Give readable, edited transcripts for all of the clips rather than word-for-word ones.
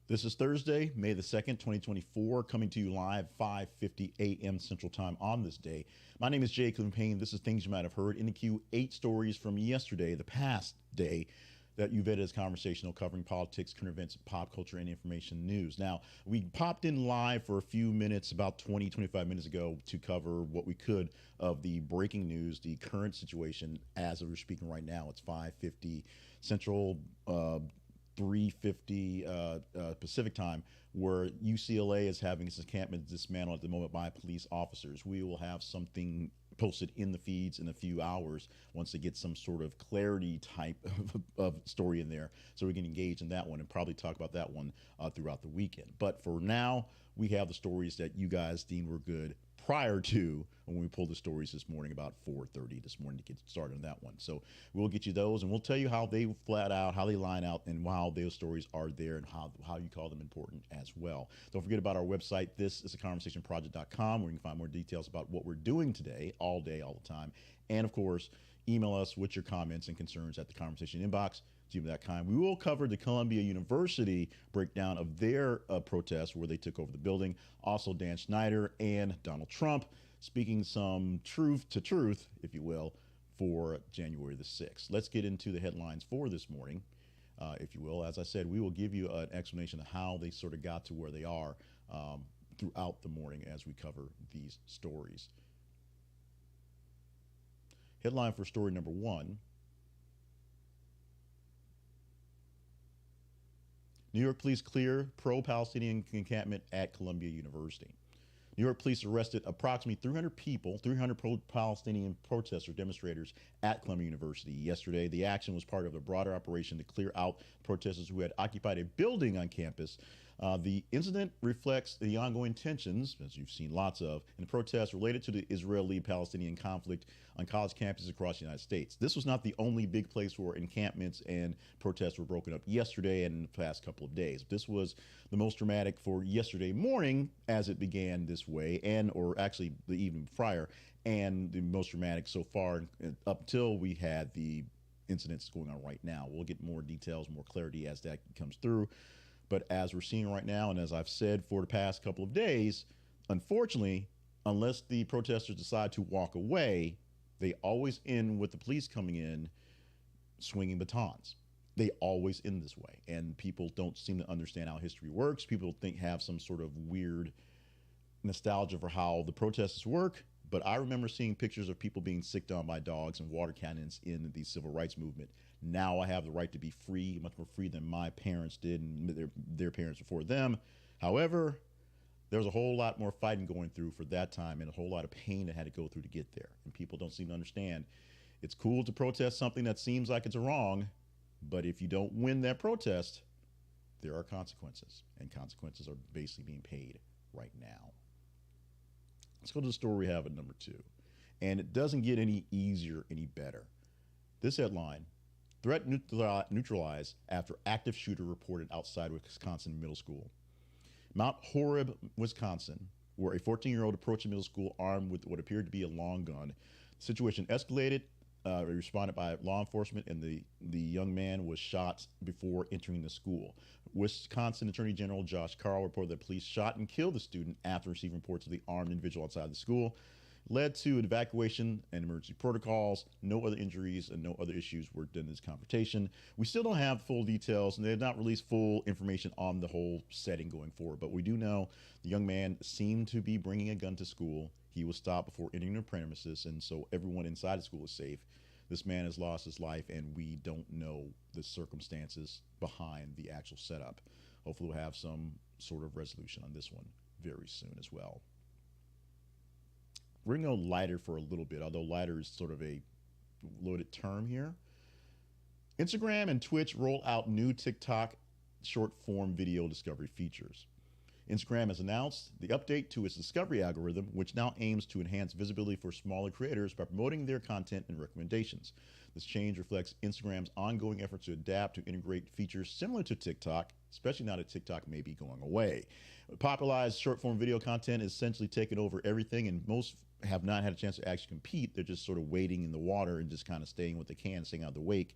This is Thursday, May the 2nd, 2024, coming to you live 5:50 a.m. Central Time on this day. My name is Jay Cleveland Payne. This is things you might have heard. In the queue, 8 stories from yesterday, the past day, that you vetted as conversational, covering politics, current events, pop culture, and information news. Now, we popped in live for a few minutes, about 20, 25 minutes ago, to cover what we could of the breaking news, the current situation as we're speaking right now. It's 5:50 Central, 3:50 Pacific time, where UCLA is having its encampment dismantled at the moment by police officers. We will have something posted in the feeds in a few hours once they get some sort of clarity type of story in there, so we can engage in that one and probably talk about that one throughout the weekend. But for now, we have the stories that you guys deemed were good prior to when we pulled the stories this morning about 4:30 this morning to get started on that one. So we'll get you those, and we'll tell you how they flat out, how they line out, and how those stories are there, and how you call them important as well. Don't forget about our website. This is theconversationproject.com, where you can find more details about what we're doing today, all day, all the time. And of course, email us with your comments and concerns at the conversation inbox. That kind. We will cover the Columbia University breakdown of their protest where they took over the building. Also, Dan Schneider and Donald Trump speaking some truth to truth, if you will, for January the 6th. Let's get into the headlines for this morning, if you will. As I said, we will give you an explanation of how they sort of got to where they are throughout the morning as we cover these stories. Headline for story number one. New York police clear pro-Palestinian encampment at Columbia University. New York police arrested approximately 300 people, 300 pro-Palestinian protesters, demonstrators at Columbia University yesterday. The action was part of a broader operation to clear out protesters who had occupied a building on campus. The incident reflects the ongoing tensions, as you've seen lots of, in protests related to the Israeli-Palestinian conflict on college campuses across the United States. This was not the only big place where encampments and protests were broken up yesterday and in the past couple of days. This was the most dramatic for yesterday morning as it began this way, or actually the evening prior, and the most dramatic so far up until we had the incidents going on right now. We'll get more details, more clarity as that comes through. But as we're seeing right now, and as I've said for the past couple of days, unfortunately, unless the protesters decide to walk away, they always end with the police coming in swinging batons. They always end this way. And people don't seem to understand how history works. People have some sort of weird nostalgia for how the protests work. But I remember seeing pictures of people being sicked on by dogs and water cannons in the civil rights movement. Now I have the right to be free, much more free than my parents did and their parents before them. However, there was a whole lot more fighting going through for that time and a whole lot of pain that had to go through to get there. And people don't seem to understand. It's cool to protest something that seems like it's wrong, but if you don't win that protest, there are consequences. And consequences are basically being paid right now. Let's go to the story we have at number 2. And it doesn't get any easier, any better. This headline: threat neutralized after active shooter reported outside Wisconsin middle school. Mount Horeb, Wisconsin, where a 14-year-old approached a middle school armed with what appeared to be a long gun. The situation escalated, responded by law enforcement, and the young man was shot before entering the school. Wisconsin Attorney General Josh Carl reported that police shot and killed the student after receiving reports of the armed individual outside the school. Led to evacuation and emergency protocols. No other injuries and no other issues were done in this confrontation. We still don't have full details, and they have not released full information on the whole setting going forward. But we do know the young man seemed to be bringing a gun to school. He was stopped before entering the premises, and so everyone inside the school is safe. This man has lost his life, and we don't know the circumstances behind the actual setup. Hopefully we'll have some sort of resolution on this one very soon as well. We're going to go lighter for a little bit, although lighter is sort of a loaded term here. Instagram and Twitch roll out new TikTok short form video discovery features. Instagram has announced the update to its discovery algorithm, which now aims to enhance visibility for smaller creators by promoting their content and recommendations. This change reflects Instagram's ongoing efforts to adapt to integrate features similar to TikTok, especially now that TikTok may be going away. Popularized short-form video content is essentially taken over everything, and most have not had a chance to actually compete. They're just sort of wading in the water and just kind of staying what they can, staying out of the wake.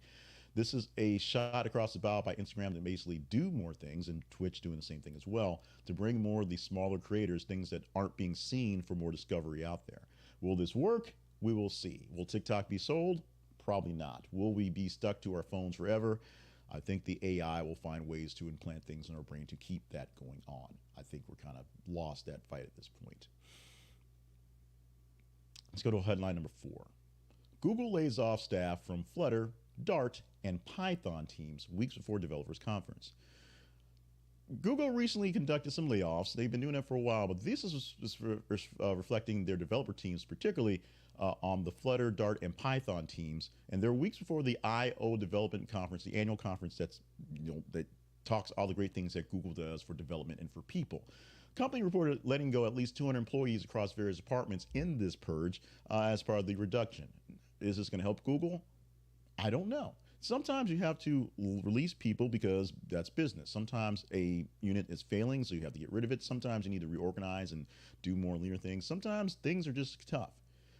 This is a shot across the bow by Instagram that basically do more things, and Twitch doing the same thing as well, to bring more of these smaller creators, things that aren't being seen, for more discovery out there. Will this work? We will see. Will TikTok be sold? Probably not. Will we be stuck to our phones forever? I think the AI will find ways to implant things in our brain to keep that going on. I think we're kind of lost that fight at this point. Let's go to headline number 4. Google lays off staff from Flutter, Dart, and Python teams weeks before developers conference. Google recently conducted some layoffs. They've been doing that for a while, but this is reflecting their developer teams, particularly on the Flutter, Dart, and Python teams. And they're weeks before the I/O Development Conference, the annual conference that talks all the great things that Google does for development and for people. Company reported letting go at least 200 employees across various departments in this purge as part of the reduction. Is this going to help Google? I don't know. Sometimes you have to release people because that's business. Sometimes a unit is failing, so you have to get rid of it. Sometimes you need to reorganize and do more leaner things. Sometimes things are just tough.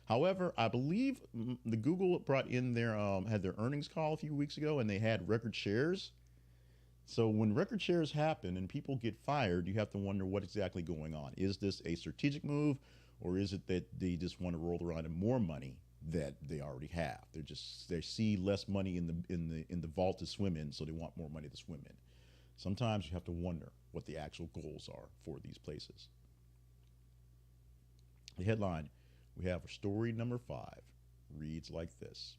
However, I believe the Google brought in their had their earnings call a few weeks ago, and they had record shares. So when record shares happen and people get fired, you have to wonder what's exactly going on. Is this a strategic move, or is it that they just want to roll around in more money that they already have? They see less money in the vault to swim in, so they want more money to swim in. Sometimes you have to wonder what the actual goals are for these places. The headline we have for story number 5 reads like this: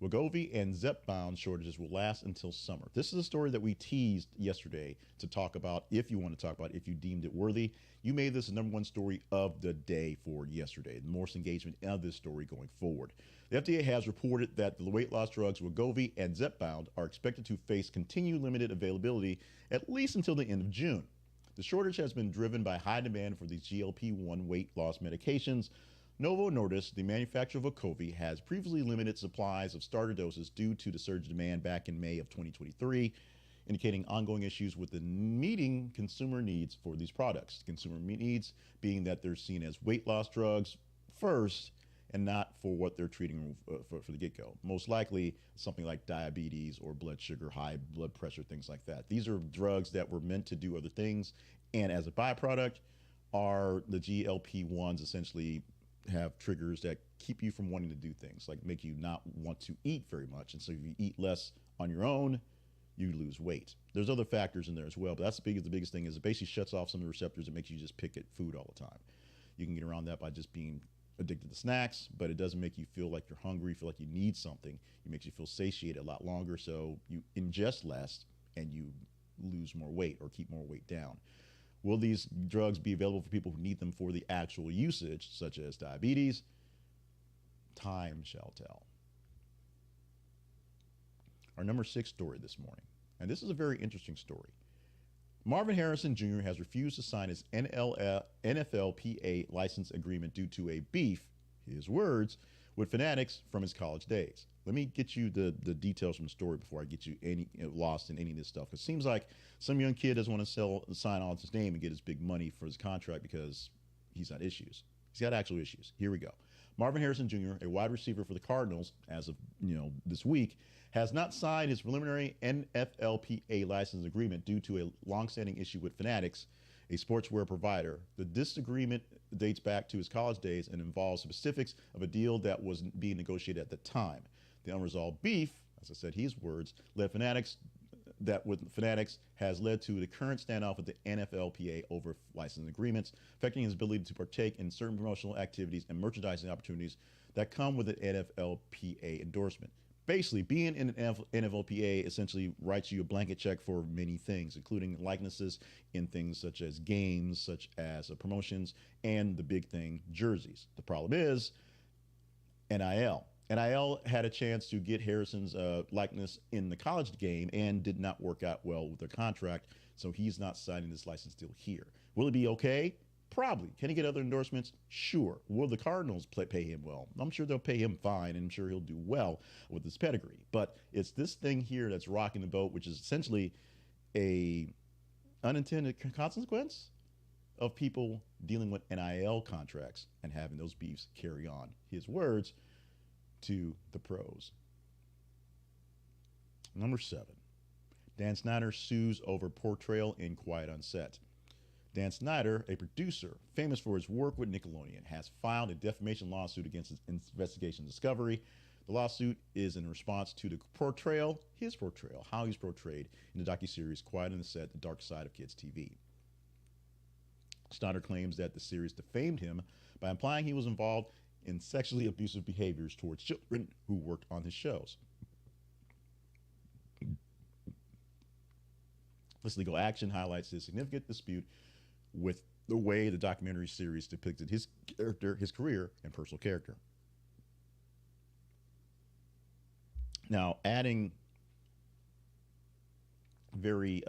Wegovy and Zepbound shortages will last until summer. This is a story that we teased yesterday to talk about, if you want to talk about it, if you deemed it worthy. You made this the #1 story of the day for yesterday, the most engagement of this story going forward. The FDA has reported that the weight loss drugs Wegovy and Zepbound are expected to face continued limited availability at least until the end of June. The shortage has been driven by high demand for these GLP-1 weight loss medications. Novo Nordisk, the manufacturer of Wegovy, has previously limited supplies of starter doses due to the surge in demand back in May of 2023, indicating ongoing issues with the meeting consumer needs for these products. Consumer needs being that they're seen as weight loss drugs first and not for what they're treating for the get-go. Most likely something like diabetes or blood sugar, high blood pressure, things like that. These are drugs that were meant to do other things, and as a byproduct are the GLP-1s essentially have triggers that keep you from wanting to do things, like make you not want to eat very much. And so if you eat less on your own, you lose weight. There's other factors in there as well, but that's the biggest thing is it basically shuts off some of the receptors that makes you just pick at food all the time. You can get around that by just being addicted to snacks, but it doesn't make you feel like you're hungry, feel like you need something. It makes you feel satiated a lot longer, so you ingest less and you lose more weight or keep more weight down. Will these drugs be available for people who need them for the actual usage, such as diabetes? Time shall tell. Our number 6 story this morning, and this is a very interesting story. Marvin Harrison Jr. has refused to sign his NFLPA license agreement due to a beef, his words, with Fanatics from his college days. Let me get you the details from the story before I get you lost in any of this stuff. It seems like some young kid doesn't want to sign on his name and get his big money for his contract because he's got issues. He's got actual issues. Here we go. Marvin Harrison Jr., a wide receiver for the Cardinals as of this week, has not signed his preliminary NFLPA license agreement due to a longstanding issue with Fanatics, a sportswear provider. The disagreement dates back to his college days and involves specifics of a deal that was being negotiated at the time. The unresolved beef, as I said, his words, Fanatics has led to the current standoff with the NFLPA over license agreements, affecting his ability to partake in certain promotional activities and merchandising opportunities that come with an NFLPA endorsement. Basically, being in an NFLPA essentially writes you a blanket check for many things, including likenesses in things such as games, such as promotions, and the big thing, jerseys. The problem is NIL. NIL had a chance to get Harrison's likeness in the college game and did not work out well with their contract, so he's not signing this license deal here. Will it be okay? Probably. Can he get other endorsements? Sure. Will the Cardinals pay him well? I'm sure they'll pay him fine, and I'm sure he'll do well with his pedigree. But it's this thing here that's rocking the boat, which is essentially a unintended consequence of people dealing with NIL contracts and having those beefs carry on. His words to the pros. Number 7. Dan Schneider sues over portrayal in Quiet on Set. Dan Schneider, a producer famous for his work with Nickelodeon, has filed a defamation lawsuit against his investigation Discovery. The lawsuit is in response to the portrayal, how he's portrayed in the docuseries Quiet on the Set, The Dark Side of Kids TV. Schneider claims that the series defamed him by implying he was involved in sexually abusive behaviors towards children who worked on his shows. This legal action highlights his significant dispute with the way the documentary series depicted his character, his career, and personal character. Now, adding very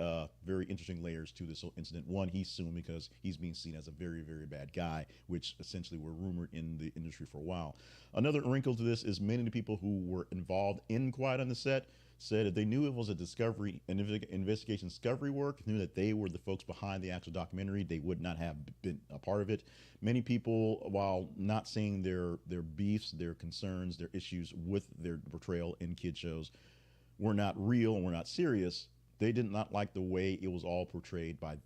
interesting layers to this whole incident. One, he's suing because he's being seen as a very, very bad guy, which essentially were rumored in the industry for a while. Another wrinkle to this is many of the people who were involved in Quiet on the Set said if they knew it was an investigation discovery work, knew that they were the folks behind the actual documentary, they would not have been a part of it. Many people, while not saying their beefs, their concerns, their issues with their portrayal in kid shows were not real and were not serious, they did not like the way it was all portrayed by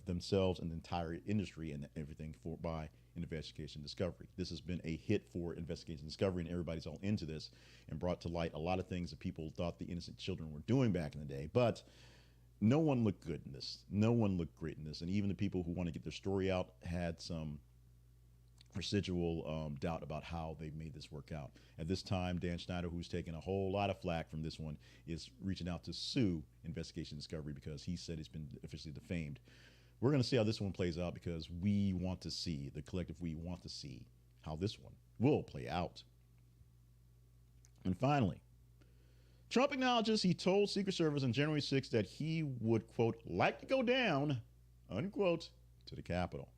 themselves and the entire industry and everything by investigation discovery. This has been a hit for investigation discovery, and everybody's all into this and brought to light a lot of things that people thought the innocent children were doing back in the day. But no one looked good in this. No one looked great in this. And even the people who want to get their story out had some residual doubt about how they made this work out. At this time, Dan Schneider, who's taken a whole lot of flack from this one, is reaching out to sue investigation discovery because he said it's been officially defamed. We're going to see how this one plays out because we want to see, the collective, we want to see how this one will play out. And finally, Trump acknowledges he told Secret Service on January 6th that he would, quote, like to go down, unquote, to the Capitol.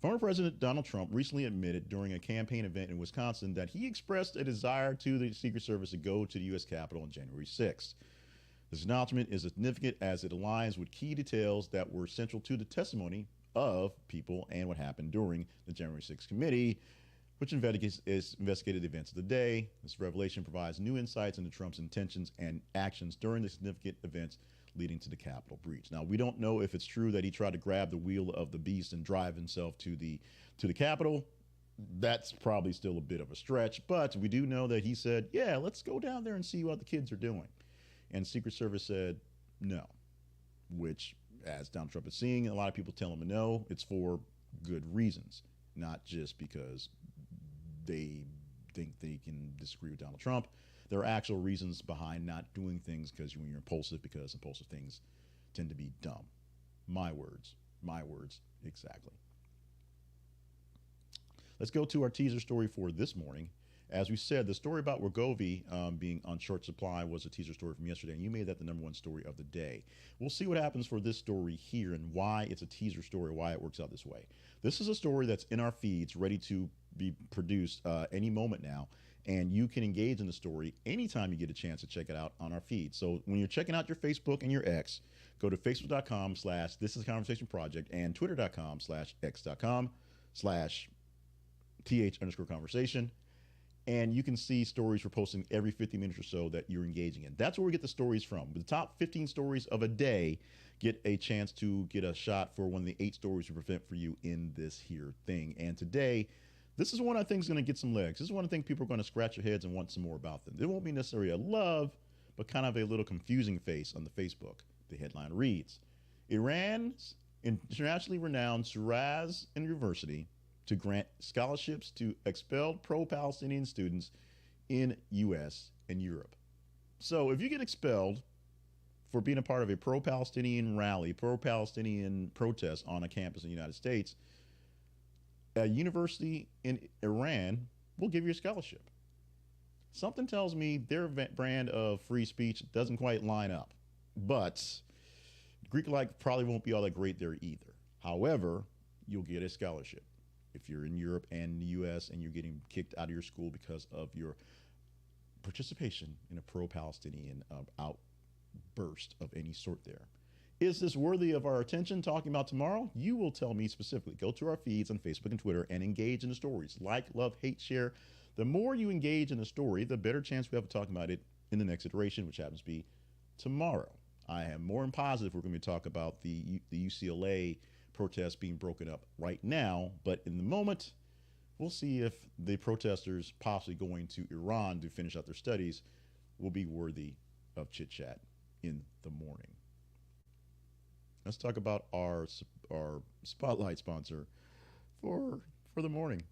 Former President Donald Trump recently admitted during a campaign event in Wisconsin that he expressed a desire to the Secret Service to go to the U.S. Capitol on January 6th. This acknowledgement is significant as it aligns with key details that were central to the testimony of people and what happened during the January 6th committee, which investigated the events of the day. This revelation provides new insights into Trump's intentions and actions during the significant events leading to the Capitol breach. Now, we don't know if it's true that he tried to grab the wheel of the beast and drive himself to the Capitol. That's probably still a bit of a stretch, but we do know that he said, yeah, let's go down there and see what the kids are doing. And Secret Service said no, which, as Donald Trump is seeing, a lot of people tell him no. It's for good reasons, not just because they think they can disagree with Donald Trump. There are actual reasons behind not doing things because when you're impulsive, because impulsive things tend to be dumb. My words, exactly. Let's go to our teaser story for this morning. As we said, the story about Wegovy being on short supply was a teaser story from yesterday, and you made that the #1 story of the day. We'll see what happens for this story here and why it's a teaser story, why it works out this way. This is a story that's in our feeds, ready to be produced any moment now, and you can engage in the story anytime you get a chance to check it out on our feed. So when you're checking out your Facebook and your X, go to facebook.com/thisisconversationproject and twitter.com/x.com/th_conversation. And you can see stories we're posting every 50 minutes or so that you're engaging in. That's where we get the stories from. The top 15 stories of a day get a chance to get a shot for one of the 8 stories we present for you in this here thing. And today, this is one I think is going to get some legs. This is one I think people are going to scratch their heads and want some more about them. There won't be necessarily a love, but kind of a little confusing face on the Facebook. The headline reads, Iran's internationally renowned Shiraz University to grant scholarships to expelled pro-Palestinian students in U.S. and Europe. So if you get expelled for being a part of a pro-Palestinian rally, pro-Palestinian protest on a campus in the United States, a university in Iran will give you a scholarship. Something tells me their brand of free speech doesn't quite line up, but Greek life probably won't be all that great there either. However, you'll get a scholarship if you're in Europe and the US and you're getting kicked out of your school because of your participation in a pro-Palestinian outburst of any sort there. Is this worthy of our attention talking about tomorrow? You will tell me specifically. Go to our feeds on Facebook and Twitter and engage in the stories. Like, love, hate, share. The more you engage in the story, the better chance we have of talking about it in the next iteration, which happens to be tomorrow. I am more than positive we're going to talk about the UCLA protests being broken up right now, but in the moment, we'll see if the protesters possibly going to Iran to finish out their studies will be worthy of chit chat in the morning. Let's talk about our spotlight sponsor for the morning.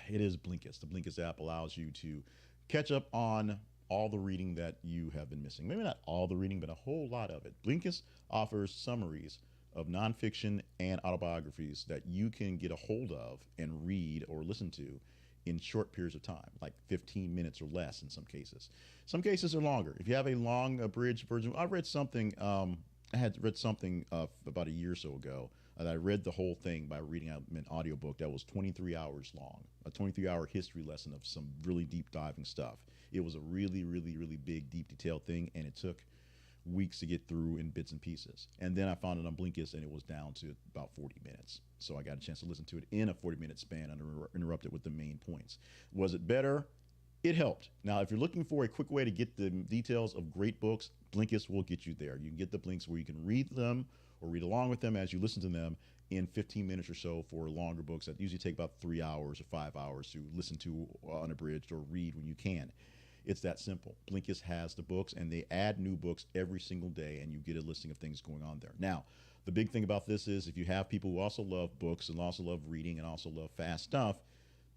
It is Blinkist. The Blinkist app allows you to catch up on all the reading that you have been missing. Maybe not all the reading, but a whole lot of it. Blinkist offers summaries of nonfiction and autobiographies that you can get a hold of and read or listen to in short periods of time, like 15 minutes or less in some cases. Some cases are longer. If you have a long abridged version, I read something, I had read something about a year or so ago, and I read the whole thing by reading out an audiobook that was 23 hours long, a 23-hour history lesson of some really deep diving stuff. It was a really, really, really big, deep, detailed thing, and it took weeks to get through in bits and pieces. And then I found it on Blinkist, and it was down to about 40 minutes. So I got a chance to listen to it in a 40-minute span, uninterrupted with the main points. Was it better? It helped. Now, if you're looking for a quick way to get the details of great books, Blinkist will get you there. You can get the blinks where you can read them or read along with them as you listen to them in 15 minutes or so for longer books that usually take about 3 hours or 5 hours to listen to unabridged or read when you can. It's that simple. Blinkist has the books, and they add new books every single day, and you get a listing of things going on there. Now, the big thing about this is if you have people who also love books and also love reading and also love fast stuff,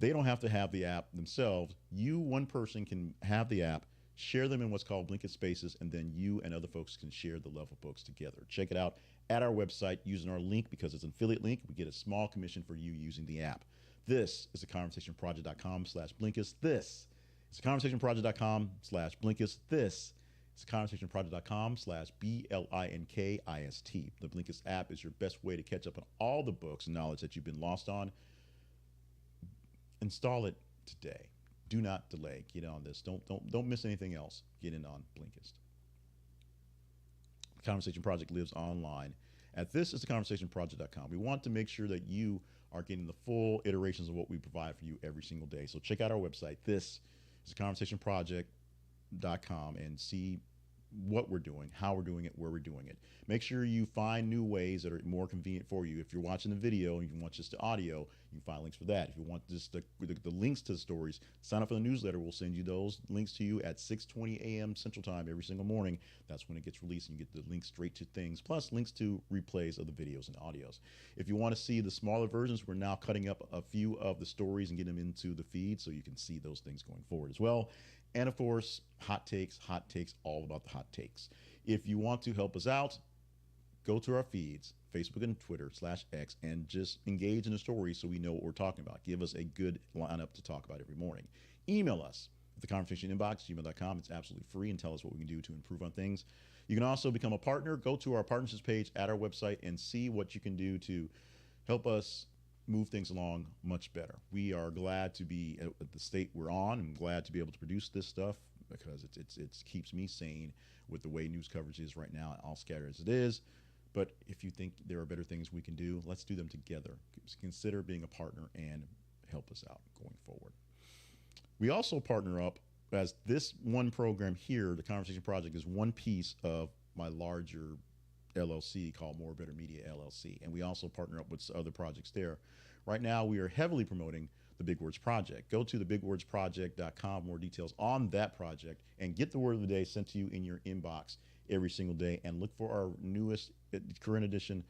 they don't have to have the app themselves. You, one person, can have the app, share them in what's called Blinkist Spaces, and then you and other folks can share the love of books together. Check it out at our website using our link because it's an affiliate link. We get a small commission for you using the app. This is theconversationproject.com/Blinkist. This is theconversationproject.com/Blinkist. This is theconversationproject.com/BLINKIST. The Blinkist app is your best way to catch up on all the books and knowledge that you've been lost on. Install it today. Do not delay. Get on this. Don't miss anything else. Get in on Blinkist. The Conversation Project lives online at theconversationproject.com. We want to make sure that you are getting the full iterations of what we provide for you every single day. So check out our website. This is theconversationproject.com and see what we're doing, how we're doing it, where we're doing it. Make sure you find new ways that are more convenient for you. If you're watching the video and you want just the audio, you can find links for that. If you want just the links to the stories, sign up for the newsletter. We'll send you those links to you at 6:20 a.m. Central Time every single morning. That's when it gets released, and you get the links straight to things, plus links to replays of the videos and audios. If you want to see the smaller versions, we're now cutting up a few of the stories and getting them into the feed so you can see those things going forward as well. And of course, hot takes, all about the hot takes. If you want to help us out, go to our feeds, Facebook and Twitter /X, and just engage in the stories so we know what we're talking about. Give us a good lineup to talk about every morning. Email us at theconversationinbox@gmail.com. It's absolutely free, and tell us what we can do to improve on things. You can also become a partner. Go to our partnerships page at our website and see what you can do to help us move things along much better. We are glad to be at the state we're on. I'm glad to be able to produce this stuff because it keeps me sane with the way news coverage is right now, all scattered as it is. But if you think there are better things we can do, let's do them together. Consider being a partner and help us out going forward. We also partner up as this one program here, the Conversation Project, is one piece of my larger LLC called More Better Media LLC, and we also partner up with other projects there. Right now, we are heavily promoting the Big Words Project. Go to thebigwordsproject.com for more details on that project and get the word of the day sent to you in your inbox every single day, and look for our newest current edition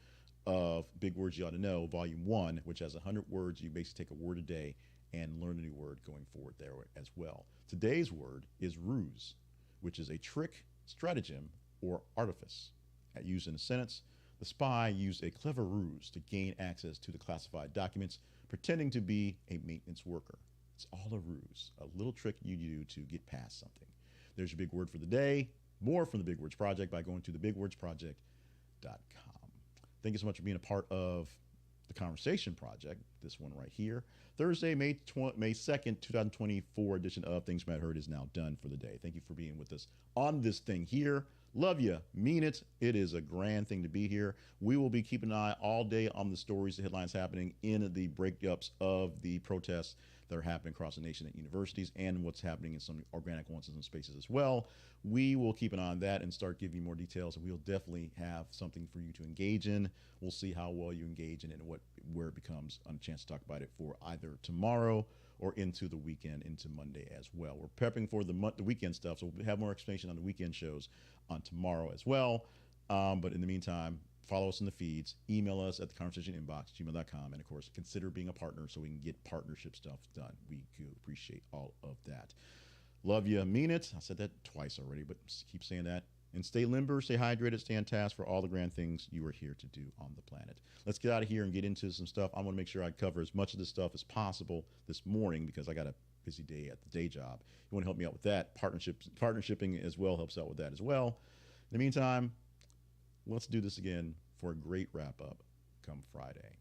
of Big Words You Ought to Know, Volume 1, which has 100 words. You basically take a word a day and learn a new word going forward there as well. Today's word is ruse, which is a trick, stratagem, or artifice. Used in a sentence, the spy used a clever ruse to gain access to the classified documents, pretending to be a maintenance worker. It's all a ruse, a little trick you do to get past something. There's your big word for the day. More from the Big Words Project by going to thebigwordsproject.com. Thank you so much for being a part of the Conversation Project, this one right here. Thursday, May 2nd, 2024 edition of Things You Might Have Heard is now done for the day. Thank you for being with us on this thing here. Love you. Mean it. It is a grand thing to be here. We will be keeping an eye all day on the stories, the headlines happening in the breakups of the protests that are happening across the nation at universities and what's happening in some organic ones and spaces as well. We will keep an eye on that and start giving you more details, and we'll definitely have something for you to engage in. We'll see how well you engage in it and where it becomes a chance to talk about it for either tomorrow or into the weekend, into Monday as well. We're prepping for the weekend stuff, so we'll have more explanation on the weekend shows on tomorrow as well. But in the meantime, follow us in the feeds, email us at the conversation inbox, gmail.com, and of course, consider being a partner so we can get partnership stuff done. We do appreciate all of that. Love you, mean it. I said that twice already, but keep saying that. And stay limber, stay hydrated, stay on task for all the grand things you are here to do on the planet. Let's get out of here and get into some stuff. I want to make sure I cover as much of this stuff as possible this morning because I got a busy day at the day job. You want to help me out with that? Partnershiping as well helps out with that as well. In the meantime, let's do this again for a great wrap up come Friday.